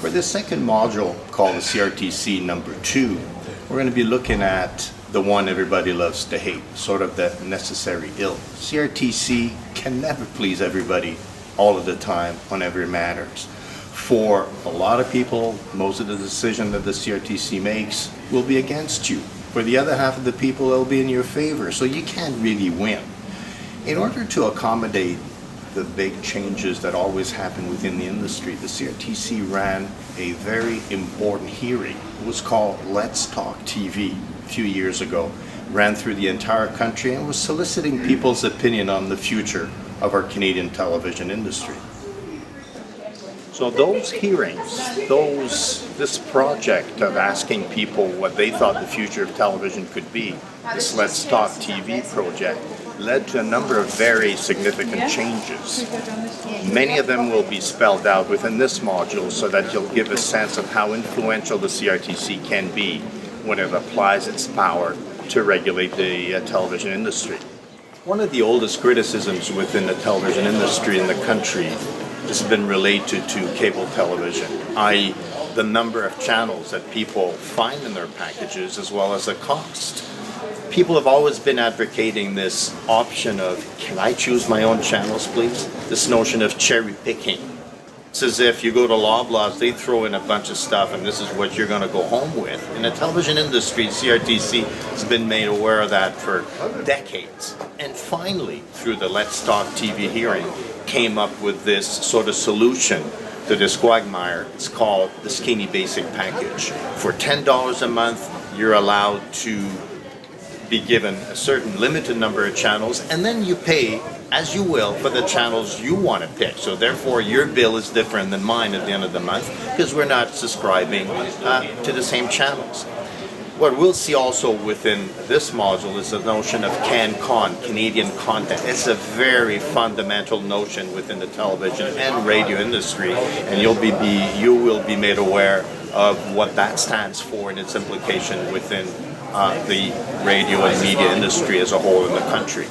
For this second module called the CRTC number 2, we're going to be looking at the one everybody loves to hate, sort of the necessary ill. CRTC can never please everybody all of the time on every matters. For a lot of people, most of the decision that the CRTC makes will be against you. For the other half of the people, it'll be in your favor, so you can't really win. In order to accommodate the big changes that always happen within the industry, the CRTC ran a very important hearing. It was called Let's Talk TV a few years ago. Ran through the entire country and was soliciting people's opinion on the future of our Canadian television industry. So those hearings, this project of asking people what they thought the future of television could be, this Let's Talk TV project, led to a number of very significant changes. Many of them will be spelled out within this module so that you'll give a sense of how influential the CRTC can be when it applies its power to regulate the television industry. One of the oldest criticisms within the television industry in the country has been related to cable television, i.e. the number of channels that people find in their packages as well as the cost. People have always been advocating this option of, can I choose my own channels, please? This notion of cherry picking. It's as if you go to Loblaws, they throw in a bunch of stuff and this is what you're going to go home with. In the television industry, CRTC has been made aware of that for decades. And finally, through the Let's Talk TV hearing, came up with this sort of solution to this quagmire. It's called the Skinny Basic Package. For $10 a month, you're allowed to be given a certain limited number of channels, and then you pay as you will for the channels you want to pick. So therefore your bill is different than mine at the end of the month because we're not subscribing to the same channels. What we'll see also within this module is the notion of CanCon, Canadian content. It's a very fundamental notion within the television and radio industry, and you will be made aware of what that stands for and its implication within the radio and media industry as a whole in the country.